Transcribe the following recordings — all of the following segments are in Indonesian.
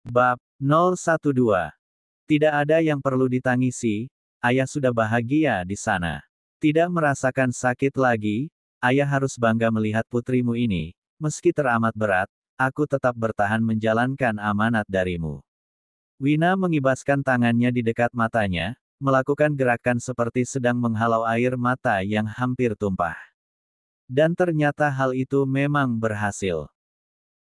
Bab 012. Tidak ada yang perlu ditangisi, ayah sudah bahagia di sana. Tidak merasakan sakit lagi, ayah harus bangga melihat putrimu ini, meski teramat berat, aku tetap bertahan menjalankan amanat darimu. Wina mengibaskan tangannya di dekat matanya, melakukan gerakan seperti sedang menghalau air mata yang hampir tumpah. Dan ternyata hal itu memang berhasil.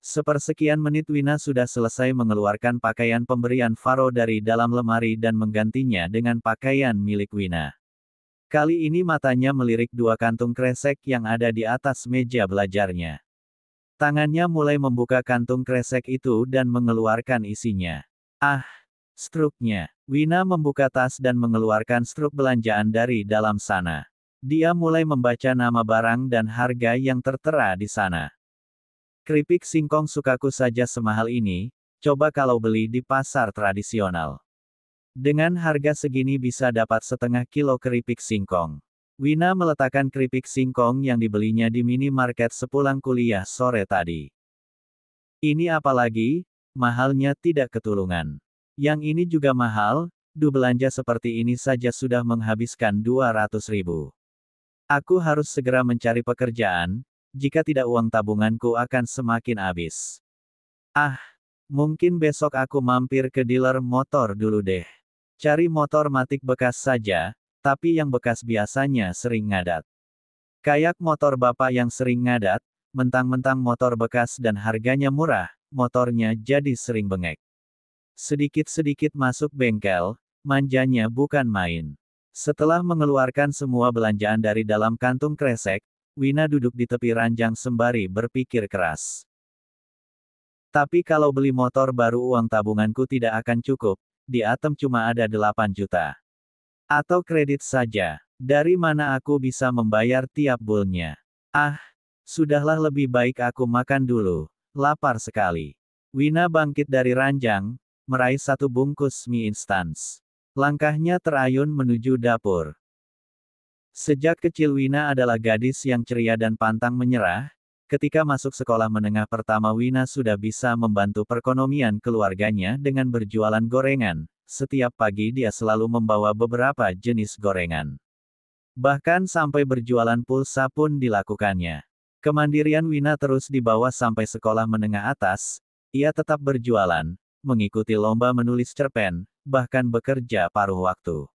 Sepersekian menit Wina sudah selesai mengeluarkan pakaian pemberian Faro dari dalam lemari dan menggantinya dengan pakaian milik Wina. Kali ini matanya melirik dua kantung kresek yang ada di atas meja belajarnya. Tangannya mulai membuka kantung kresek itu dan mengeluarkan isinya. Ah! Struknya. Wina membuka tas dan mengeluarkan struk belanjaan dari dalam sana. Dia mulai membaca nama barang dan harga yang tertera di sana. Keripik singkong sukaku saja semahal ini, coba kalau beli di pasar tradisional. Dengan harga segini bisa dapat setengah kilo keripik singkong. Wina meletakkan keripik singkong yang dibelinya di minimarket sepulang kuliah sore tadi. Ini apalagi, mahalnya tidak ketulungan. Yang ini juga mahal, belanja seperti ini saja sudah menghabiskan 200.000. Aku harus segera mencari pekerjaan, jika tidak uang tabunganku akan semakin habis. Ah, mungkin besok aku mampir ke dealer motor dulu deh. Cari motor matic bekas saja, tapi yang bekas biasanya sering ngadat. Kayak motor bapak yang sering ngadat, mentang-mentang motor bekas dan harganya murah, motornya jadi sering bengek. Sedikit-sedikit masuk bengkel, manjanya bukan main. Setelah mengeluarkan semua belanjaan dari dalam kantung kresek, Wina duduk di tepi ranjang sembari berpikir keras. Tapi kalau beli motor baru uang tabunganku tidak akan cukup, di ATM cuma ada 8 juta. Atau kredit saja, dari mana aku bisa membayar tiap bulannya? Ah, sudahlah lebih baik aku makan dulu, lapar sekali. Wina bangkit dari ranjang, meraih satu bungkus mie instan. Langkahnya terayun menuju dapur. Sejak kecil Wina adalah gadis yang ceria dan pantang menyerah. Ketika masuk sekolah menengah pertama Wina sudah bisa membantu perekonomian keluarganya dengan berjualan gorengan. Setiap pagi dia selalu membawa beberapa jenis gorengan. Bahkan sampai berjualan pulsa pun dilakukannya. Kemandirian Wina terus dibawa sampai sekolah menengah atas. Ia tetap berjualan, mengikuti lomba menulis cerpen, bahkan bekerja paruh waktu.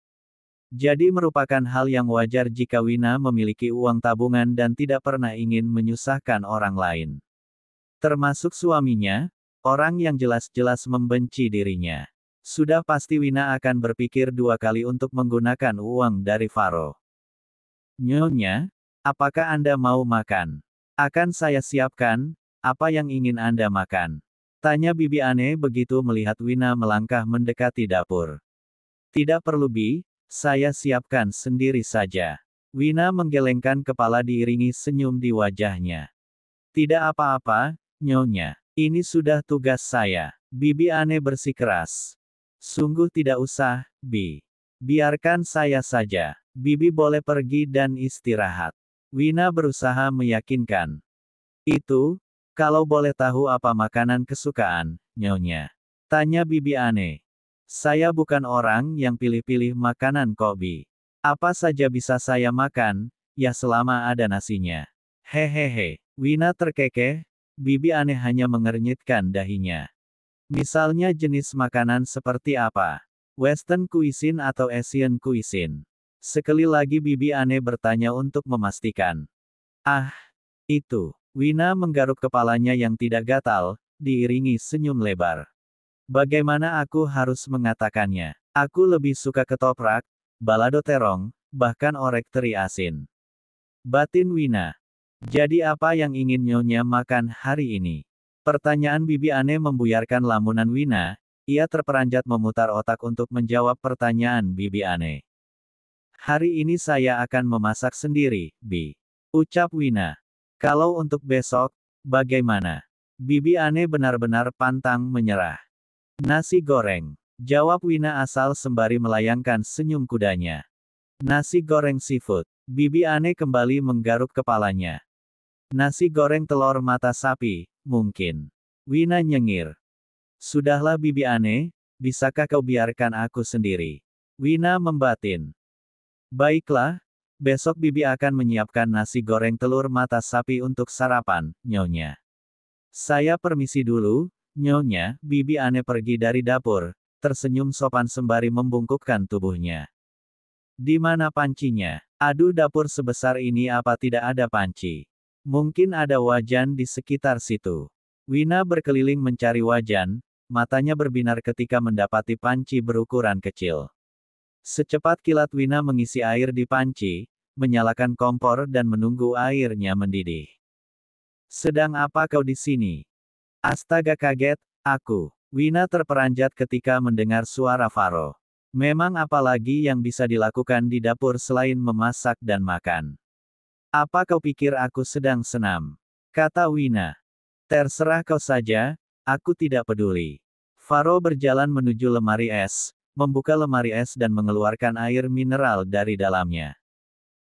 Jadi merupakan hal yang wajar jika Wina memiliki uang tabungan dan tidak pernah ingin menyusahkan orang lain. Termasuk suaminya, orang yang jelas-jelas membenci dirinya. Sudah pasti Wina akan berpikir dua kali untuk menggunakan uang dari Faro. Nyonya, apakah Anda mau makan? Akan saya siapkan, apa yang ingin Anda makan? Tanya bibi aneh begitu melihat Wina melangkah mendekati dapur. Tidak perlu Bi. Saya siapkan sendiri saja. Wina menggelengkan kepala diiringi senyum di wajahnya. Tidak apa-apa, Nyonya. Ini sudah tugas saya. Bibi aneh bersikeras. Sungguh tidak usah, Bi. Biarkan saya saja. Bibi boleh pergi dan istirahat. Wina berusaha meyakinkan. Itu, kalau boleh tahu apa makanan kesukaan, Nyonya? Tanya bibi aneh. Saya bukan orang yang pilih-pilih makanan kok Bi. Apa saja bisa saya makan, ya selama ada nasinya. Hehehe. Wina terkekeh, bibi aneh hanya mengernyitkan dahinya. Misalnya jenis makanan seperti apa? Western cuisine atau Asian cuisine? Sekali lagi bibi aneh bertanya untuk memastikan. Ah, itu. Wina menggaruk kepalanya yang tidak gatal, diiringi senyum lebar. Bagaimana aku harus mengatakannya? Aku lebih suka ketoprak, balado terong, bahkan orek teri asin. Batin Wina. Jadi apa yang ingin Nyonya makan hari ini? Pertanyaan bibi aneh membuyarkan lamunan Wina. Ia terperanjat memutar otak untuk menjawab pertanyaan bibi aneh. Hari ini saya akan memasak sendiri, Bi. Ucap Wina. Kalau untuk besok, bagaimana? Bibi aneh benar-benar pantang menyerah. Nasi goreng. Jawab Wina asal sembari melayangkan senyum kudanya. Nasi goreng seafood. Bibi aneh kembali menggaruk kepalanya. Nasi goreng telur mata sapi, mungkin. Wina nyengir. Sudahlah bibi aneh, bisakah kau biarkan aku sendiri? Wina membatin. Baiklah, besok bibi akan menyiapkan nasi goreng telur mata sapi untuk sarapan, Nyonya. Saya permisi dulu, Nyonya. Bibi aneh pergi dari dapur, tersenyum sopan sembari membungkukkan tubuhnya. Di mana pancinya? Aduh, dapur sebesar ini apa tidak ada panci? Mungkin ada wajan di sekitar situ. Wina berkeliling mencari wajan, matanya berbinar ketika mendapati panci berukuran kecil. Secepat kilat Wina mengisi air di panci, menyalakan kompor dan menunggu airnya mendidih. Sedang apa kau di sini? Astaga, kaget, aku. Wina terperanjat ketika mendengar suara Faro. Memang apa lagi yang bisa dilakukan di dapur selain memasak dan makan? Apa kau pikir aku sedang senam? Kata Wina. Terserah kau saja, aku tidak peduli. Faro berjalan menuju lemari es, membuka lemari es dan mengeluarkan air mineral dari dalamnya.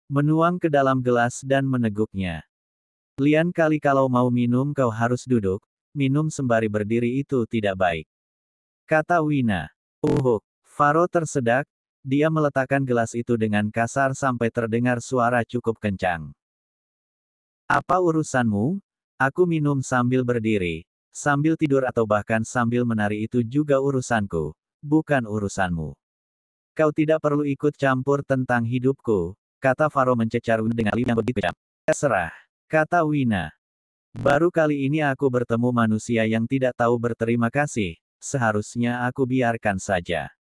Menuang ke dalam gelas dan meneguknya. Lian kali kalau mau minum kau harus duduk, minum sembari berdiri itu tidak baik. Kata Wina. Faro tersedak, dia meletakkan gelas itu dengan kasar sampai terdengar suara cukup kencang. Apa urusanmu? Aku minum sambil berdiri, sambil tidur atau bahkan sambil menari itu juga urusanku, bukan urusanmu. Kau tidak perlu ikut campur tentang hidupku, kata Faro mencecar Wina dengan lidah yang begitu kejam. Terserah, kata Wina. Baru kali ini aku bertemu manusia yang tidak tahu berterima kasih, seharusnya aku biarkan saja.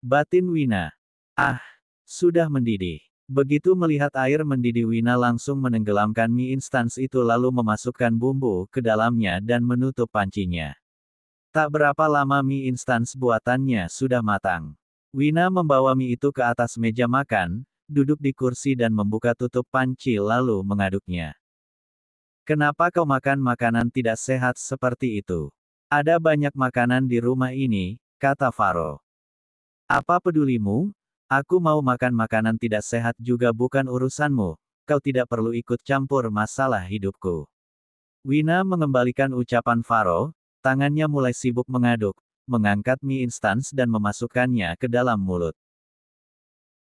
Batin Wina. Ah, sudah mendidih. Begitu melihat air mendidih Wina langsung menenggelamkan mie instan itu lalu memasukkan bumbu ke dalamnya dan menutup pancinya. Tak berapa lama mie instan buatannya sudah matang. Wina membawa mie itu ke atas meja makan, duduk di kursi dan membuka tutup panci lalu mengaduknya. Kenapa kau makan makanan tidak sehat seperti itu? Ada banyak makanan di rumah ini, kata Faro. Apa pedulimu? Aku mau makan makanan tidak sehat juga bukan urusanmu, kau tidak perlu ikut campur masalah hidupku. Wina mengembalikan ucapan Faro, tangannya mulai sibuk mengaduk, mengangkat mie instan dan memasukkannya ke dalam mulut.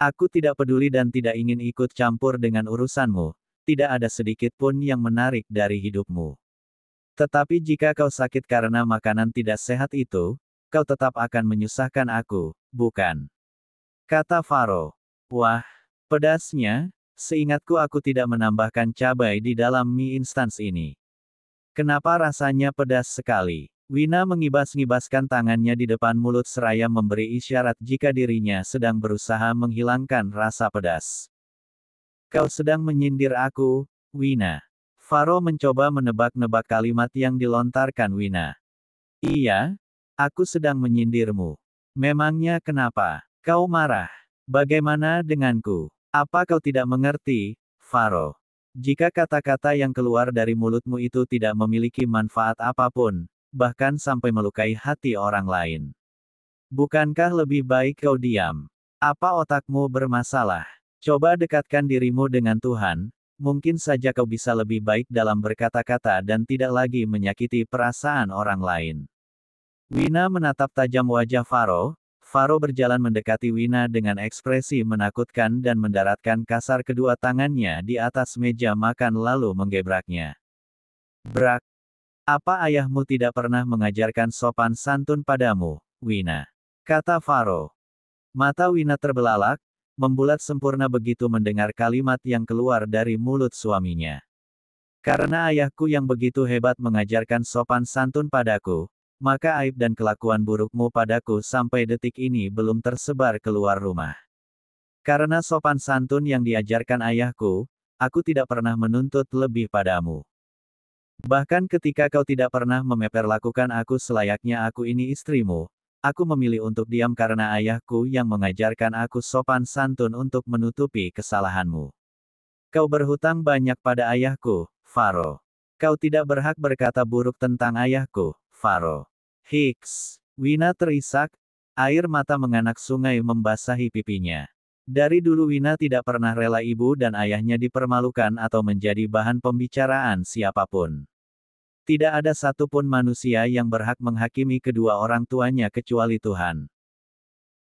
Aku tidak peduli dan tidak ingin ikut campur dengan urusanmu, tidak ada sedikit pun yang menarik dari hidupmu. Tetapi jika kau sakit karena makanan tidak sehat itu, kau tetap akan menyusahkan aku, bukan? Kata Faro. Wah, pedasnya, seingatku aku tidak menambahkan cabai di dalam mie instan ini. Kenapa rasanya pedas sekali? Wina mengibas-ngibaskan tangannya di depan mulut seraya memberi isyarat jika dirinya sedang berusaha menghilangkan rasa pedas. Kau sedang menyindir aku, Wina. Faro mencoba menebak-nebak kalimat yang dilontarkan Wina. Iya, aku sedang menyindirmu. Memangnya kenapa? Kau marah. Bagaimana denganku? Apa kau tidak mengerti, Faro? Jika kata-kata yang keluar dari mulutmu itu tidak memiliki manfaat apapun, bahkan sampai melukai hati orang lain. Bukankah lebih baik kau diam? Apa otakmu bermasalah? Coba dekatkan dirimu dengan Tuhan, mungkin saja kau bisa lebih baik dalam berkata-kata dan tidak lagi menyakiti perasaan orang lain. Wina menatap tajam wajah Faro. Faro berjalan mendekati Wina dengan ekspresi menakutkan dan mendaratkan kasar kedua tangannya di atas meja makan lalu menggebraknya. Brak. Apa ayahmu tidak pernah mengajarkan sopan santun padamu, Wina? Kata Faro. Mata Wina terbelalak, membulat sempurna begitu mendengar kalimat yang keluar dari mulut suaminya. Karena ayahku yang begitu hebat mengajarkan sopan santun padaku, maka aib dan kelakuan burukmu padaku sampai detik ini belum tersebar keluar rumah. Karena sopan santun yang diajarkan ayahku, aku tidak pernah menuntut lebih padamu. Bahkan ketika kau tidak pernah memperlakukan aku selayaknya aku ini istrimu, aku memilih untuk diam karena ayahku yang mengajarkan aku sopan santun untuk menutupi kesalahanmu. Kau berhutang banyak pada ayahku, Faro. Kau tidak berhak berkata buruk tentang ayahku, Faro. Hiks. Wina terisak, air mata menganak sungai membasahi pipinya. Dari dulu Wina tidak pernah rela ibu dan ayahnya dipermalukan atau menjadi bahan pembicaraan siapapun. Tidak ada satupun manusia yang berhak menghakimi kedua orang tuanya kecuali Tuhan.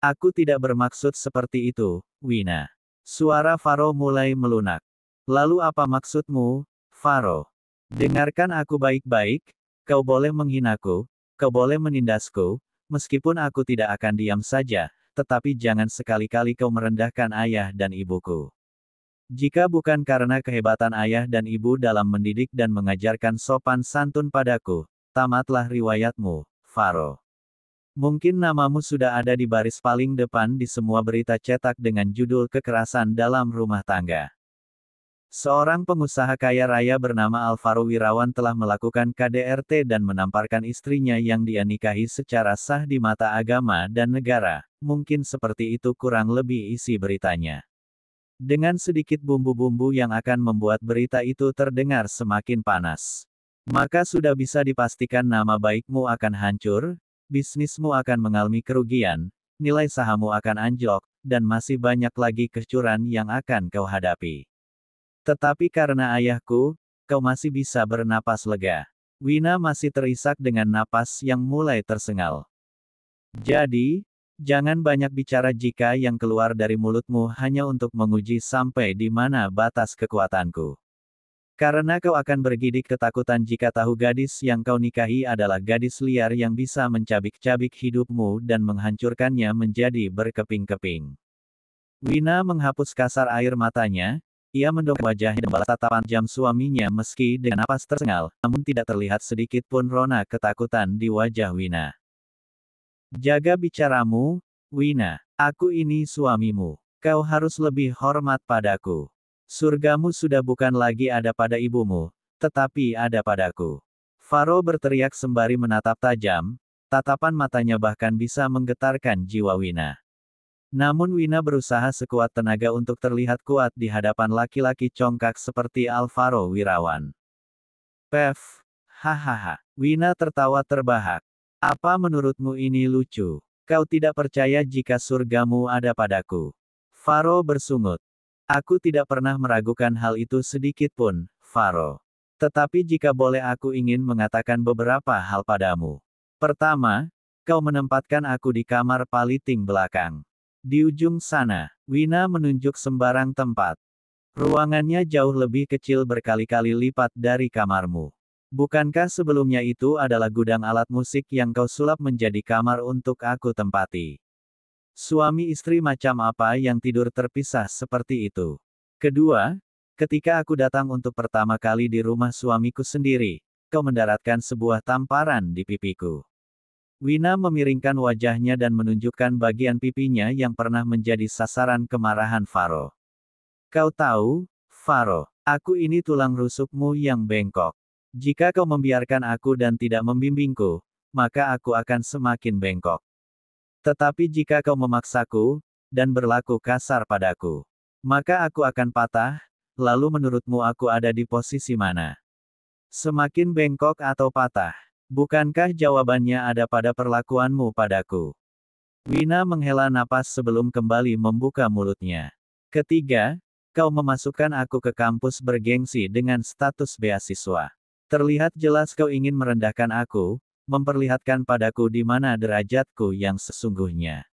Aku tidak bermaksud seperti itu, Wina. Suara Faro mulai melunak. Lalu apa maksudmu, Faro? Dengarkan aku baik-baik, kau boleh menghinaku, kau boleh menindasku, meskipun aku tidak akan diam saja, tetapi jangan sekali-kali kau merendahkan ayah dan ibuku. Jika bukan karena kehebatan ayah dan ibu dalam mendidik dan mengajarkan sopan santun padaku, tamatlah riwayatmu, Faro. Mungkin namamu sudah ada di baris paling depan di semua berita cetak dengan judul kekerasan dalam rumah tangga. Seorang pengusaha kaya raya bernama Alvaro Wirawan telah melakukan KDRT dan menamparkan istrinya yang dia nikahi secara sah di mata agama dan negara. Mungkin seperti itu kurang lebih isi beritanya. Dengan sedikit bumbu-bumbu yang akan membuat berita itu terdengar semakin panas. Maka sudah bisa dipastikan nama baikmu akan hancur, bisnismu akan mengalami kerugian, nilai sahammu akan anjlok, dan masih banyak lagi kecurangan yang akan kau hadapi. Tetapi karena ayahku, kau masih bisa bernapas lega. Wina masih terisak dengan napas yang mulai tersengal. Jadi, jangan banyak bicara jika yang keluar dari mulutmu hanya untuk menguji sampai di mana batas kekuatanku. Karena kau akan bergidik ketakutan jika tahu gadis yang kau nikahi adalah gadis liar yang bisa mencabik-cabik hidupmu dan menghancurkannya menjadi berkeping-keping. Wina menghapus kasar air matanya, ia mendongak wajahnya dan balas tatapan jam suaminya meski dengan napas tersengal, namun tidak terlihat sedikit pun rona ketakutan di wajah Wina. Jaga bicaramu, Wina. Aku ini suamimu. Kau harus lebih hormat padaku. Surgamu sudah bukan lagi ada pada ibumu, tetapi ada padaku. Faro berteriak sembari menatap tajam, tatapan matanya bahkan bisa menggetarkan jiwa Wina. Namun Wina berusaha sekuat tenaga untuk terlihat kuat di hadapan laki-laki congkak seperti Alvaro Wirawan. Pef, hahaha. Wina tertawa terbahak. Apa menurutmu ini lucu? Kau tidak percaya jika surgamu ada padaku. Faro bersungut. Aku tidak pernah meragukan hal itu sedikit pun, Faro. Tetapi jika boleh aku ingin mengatakan beberapa hal padamu. Pertama, kau menempatkan aku di kamar paling belakang. Di ujung sana, Wina menunjuk sembarang tempat. Ruangannya jauh lebih kecil berkali-kali lipat dari kamarmu. Bukankah sebelumnya itu adalah gudang alat musik yang kau sulap menjadi kamar untuk aku tempati? Suami istri macam apa yang tidur terpisah seperti itu? Kedua, ketika aku datang untuk pertama kali di rumah suamiku sendiri, kau mendaratkan sebuah tamparan di pipiku. Wina memiringkan wajahnya dan menunjukkan bagian pipinya yang pernah menjadi sasaran kemarahan Faro. Kau tahu, Faro, aku ini tulang rusukmu yang bengkok. Jika kau membiarkan aku dan tidak membimbingku, maka aku akan semakin bengkok. Tetapi jika kau memaksaku, dan berlaku kasar padaku, maka aku akan patah, lalu menurutmu aku ada di posisi mana? Semakin bengkok atau patah? Bukankah jawabannya ada pada perlakuanmu padaku? Wina menghela napas sebelum kembali membuka mulutnya. Ketiga, kau memasukkan aku ke kampus bergengsi dengan status beasiswa. Terlihat jelas kau ingin merendahkan aku, memperlihatkan padaku di mana derajatku yang sesungguhnya.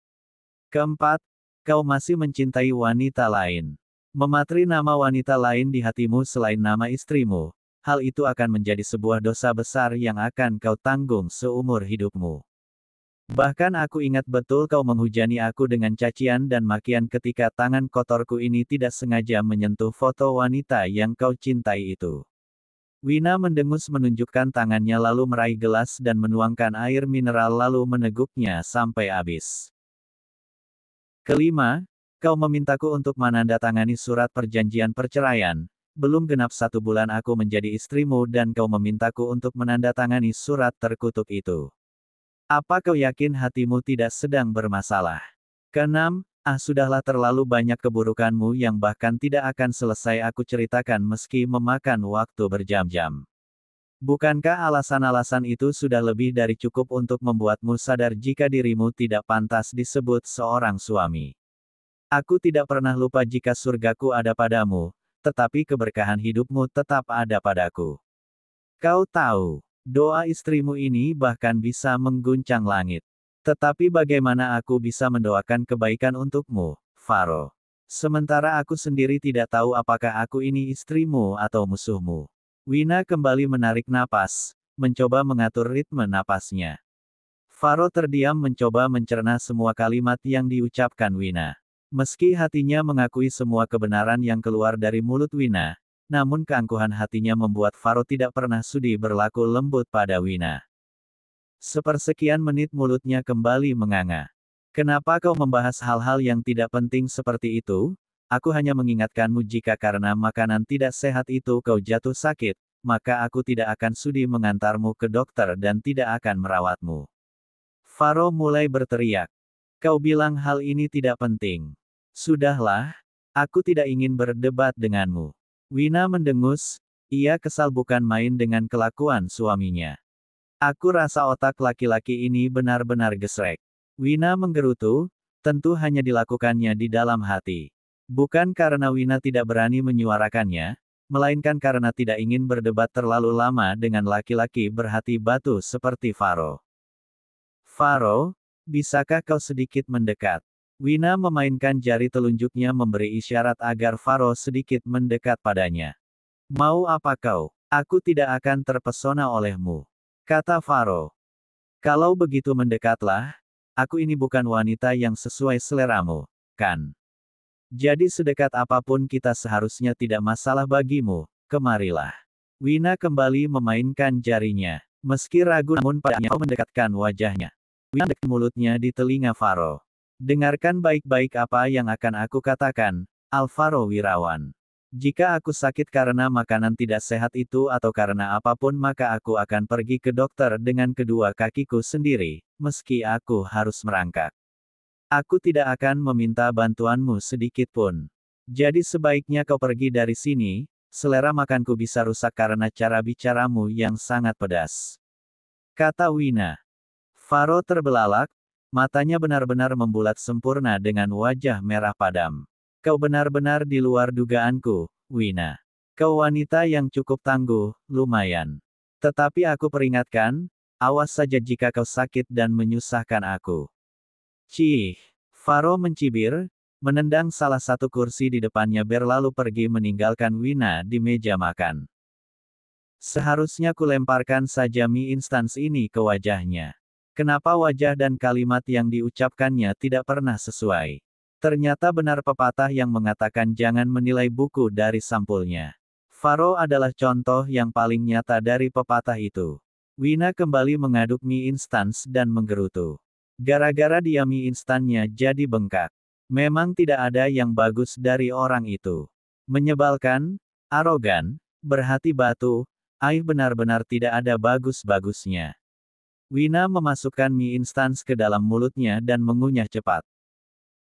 Keempat, kau masih mencintai wanita lain. Mematri nama wanita lain di hatimu selain nama istrimu, hal itu akan menjadi sebuah dosa besar yang akan kau tanggung seumur hidupmu. Bahkan aku ingat betul kau menghujani aku dengan cacian dan makian ketika tangan kotorku ini tidak sengaja menyentuh foto wanita yang kau cintai itu. Wina mendengus menunjukkan tangannya lalu meraih gelas dan menuangkan air mineral lalu meneguknya sampai habis. Kelima, kau memintaku untuk menandatangani surat perjanjian perceraian. Belum genap 1 bulan aku menjadi istrimu dan kau memintaku untuk menandatangani surat terkutuk itu. Apa kau yakin hatimu tidak sedang bermasalah? Keenam, sudahlah terlalu banyak keburukanmu yang bahkan tidak akan selesai aku ceritakan meski memakan waktu berjam-jam. Bukankah alasan-alasan itu sudah lebih dari cukup untuk membuatmu sadar jika dirimu tidak pantas disebut seorang suami? Aku tidak pernah lupa jika surgaku ada padamu, tetapi keberkahan hidupmu tetap ada padaku. Kau tahu, doa istrimu ini bahkan bisa mengguncang langit. Tetapi bagaimana aku bisa mendoakan kebaikan untukmu, Faro? Sementara aku sendiri tidak tahu apakah aku ini istrimu atau musuhmu. Wina kembali menarik napas, mencoba mengatur ritme napasnya. Faro terdiam mencoba mencerna semua kalimat yang diucapkan Wina. Meski hatinya mengakui semua kebenaran yang keluar dari mulut Wina, namun keangkuhan hatinya membuat Faro tidak pernah sudi berlaku lembut pada Wina. Sepersekian menit mulutnya kembali menganga. Kenapa kau membahas hal-hal yang tidak penting seperti itu? Aku hanya mengingatkanmu jika karena makanan tidak sehat itu kau jatuh sakit, maka aku tidak akan sudi mengantarmu ke dokter dan tidak akan merawatmu. Faro mulai berteriak. Kau bilang hal ini tidak penting. Sudahlah, aku tidak ingin berdebat denganmu. Wina mendengus, ia kesal bukan main dengan kelakuan suaminya. Aku rasa otak laki-laki ini benar-benar gesrek. Wina menggerutu, tentu hanya dilakukannya di dalam hati. Bukan karena Wina tidak berani menyuarakannya, melainkan karena tidak ingin berdebat terlalu lama dengan laki-laki berhati batu seperti Faro. Faro, bisakah kau sedikit mendekat? Wina memainkan jari telunjuknya memberi isyarat agar Faro sedikit mendekat padanya. Mau apa kau? Aku tidak akan terpesona olehmu. Kata Faro. Kalau begitu mendekatlah, aku ini bukan wanita yang sesuai seleramu, kan? Jadi sedekat apapun kita seharusnya tidak masalah bagimu, kemarilah. Wina kembali memainkan jarinya. Meski ragu namun padanya kau mendekatkan wajahnya. Wina dekat mulutnya di telinga Faro. Dengarkan baik-baik apa yang akan aku katakan, Alvaro Wirawan. Jika aku sakit karena makanan tidak sehat itu atau karena apapun maka aku akan pergi ke dokter dengan kedua kakiku sendiri, meski aku harus merangkak. Aku tidak akan meminta bantuanmu sedikit pun. Jadi sebaiknya kau pergi dari sini, selera makanku bisa rusak karena cara bicaramu yang sangat pedas. Kata Wina. Faro terbelalak, matanya benar-benar membulat sempurna dengan wajah merah padam. Kau benar-benar di luar dugaanku, Wina. Kau wanita yang cukup tangguh, lumayan. Tetapi aku peringatkan, awas saja jika kau sakit dan menyusahkan aku. Cih, Faro mencibir, menendang salah satu kursi di depannya berlalu pergi meninggalkan Wina di meja makan. Seharusnya kulemparkan saja mie instan ini ke wajahnya. Kenapa wajah dan kalimat yang diucapkannya tidak pernah sesuai? Ternyata benar pepatah yang mengatakan jangan menilai buku dari sampulnya. Faro adalah contoh yang paling nyata dari pepatah itu. Wina kembali mengaduk mie instan dan menggerutu. Gara-gara dia mie instannya jadi bengkak. Memang tidak ada yang bagus dari orang itu. Menyebalkan, arogan, berhati batu, benar-benar tidak ada bagus-bagusnya. Wina memasukkan mie instan ke dalam mulutnya dan mengunyah cepat.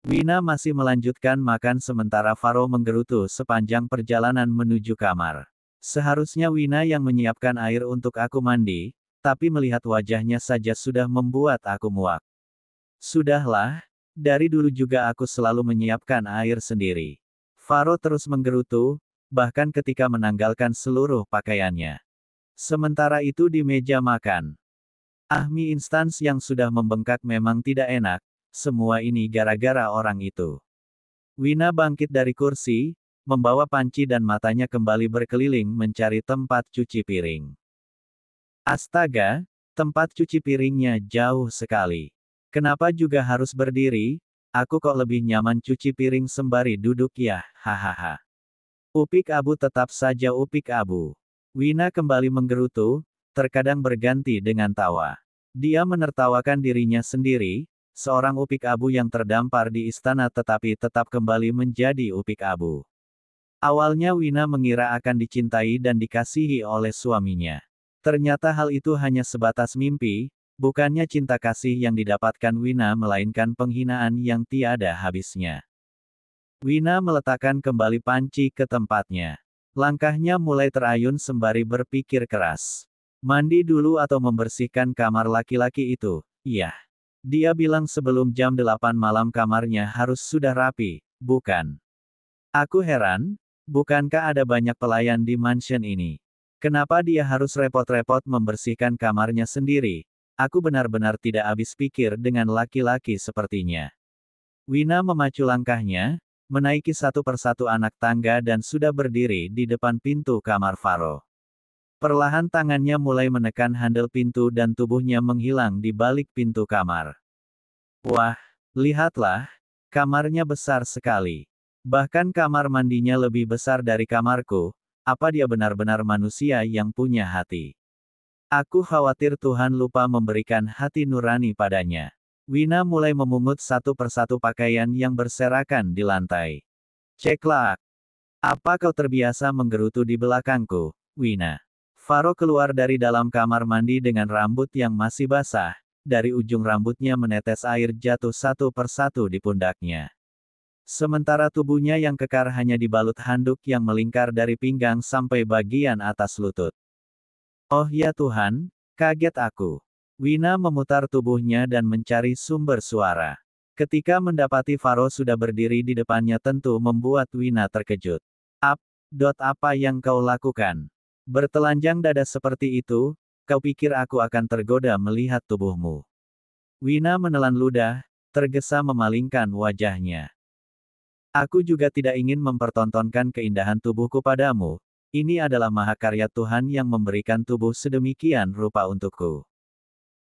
Wina masih melanjutkan makan sementara Faro menggerutu sepanjang perjalanan menuju kamar. Seharusnya Wina yang menyiapkan air untuk aku mandi, tapi melihat wajahnya saja sudah membuat aku muak. Sudahlah, dari dulu juga aku selalu menyiapkan air sendiri. Faro terus menggerutu, bahkan ketika menanggalkan seluruh pakaiannya. Sementara itu di meja makan. Mie instan yang sudah membengkak memang tidak enak. Semua ini gara-gara orang itu. Wina bangkit dari kursi, membawa panci dan matanya kembali berkeliling mencari tempat cuci piring. Astaga, tempat cuci piringnya jauh sekali. Kenapa juga harus berdiri? Aku kok lebih nyaman cuci piring sembari duduk ya, hahaha. Upik abu tetap saja upik abu. Wina kembali menggerutu, terkadang berganti dengan tawa. Dia menertawakan dirinya sendiri, seorang upik abu yang terdampar di istana tetapi tetap kembali menjadi upik abu. Awalnya Wina mengira akan dicintai dan dikasihi oleh suaminya. Ternyata hal itu hanya sebatas mimpi, bukannya cinta kasih yang didapatkan Wina melainkan penghinaan yang tiada habisnya. Wina meletakkan kembali panci ke tempatnya. Langkahnya mulai terayun sembari berpikir keras. Mandi dulu atau membersihkan kamar laki-laki itu, iya. Dia bilang sebelum jam 8 malam kamarnya harus sudah rapi, bukan? Aku heran, bukankah ada banyak pelayan di mansion ini? Kenapa dia harus repot-repot membersihkan kamarnya sendiri? Aku benar-benar tidak habis pikir dengan laki-laki sepertinya. Wina memacu langkahnya, menaiki satu persatu anak tangga dan sudah berdiri di depan pintu kamar Faro. Perlahan tangannya mulai menekan handle pintu dan tubuhnya menghilang di balik pintu kamar. Wah, lihatlah, kamarnya besar sekali. Bahkan kamar mandinya lebih besar dari kamarku. Apa dia benar-benar manusia yang punya hati? Aku khawatir Tuhan lupa memberikan hati nurani padanya. Wina mulai memungut satu persatu pakaian yang berserakan di lantai. Ceklak. Apa kau terbiasa menggerutu di belakangku, Wina? Faro keluar dari dalam kamar mandi dengan rambut yang masih basah. Dari ujung rambutnya menetes air jatuh satu persatu di pundaknya. Sementara tubuhnya yang kekar hanya dibalut handuk yang melingkar dari pinggang sampai bagian atas lutut. Oh ya Tuhan, kaget aku. Wina memutar tubuhnya dan mencari sumber suara. Ketika mendapati Faro sudah berdiri di depannya tentu membuat Wina terkejut. Apa yang kau lakukan? Bertelanjang dada seperti itu, kau pikir aku akan tergoda melihat tubuhmu? Wina menelan ludah, tergesa memalingkan wajahnya. Aku juga tidak ingin mempertontonkan keindahan tubuhku padamu. Ini adalah mahakarya Tuhan yang memberikan tubuh sedemikian rupa untukku.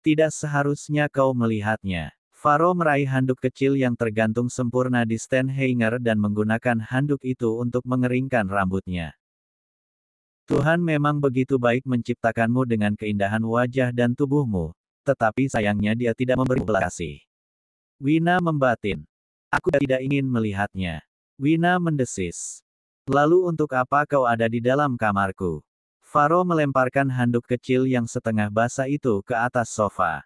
Tidak seharusnya kau melihatnya. Faro meraih handuk kecil yang tergantung sempurna di stand hanger dan menggunakan handuk itu untuk mengeringkan rambutnya. Tuhan memang begitu baik menciptakanmu dengan keindahan wajah dan tubuhmu, tetapi sayangnya dia tidak memberi belas kasih. Wina membatin. Aku tidak ingin melihatnya. Wina mendesis. Lalu untuk apa kau ada di dalam kamarku? Faro melemparkan handuk kecil yang setengah basah itu ke atas sofa.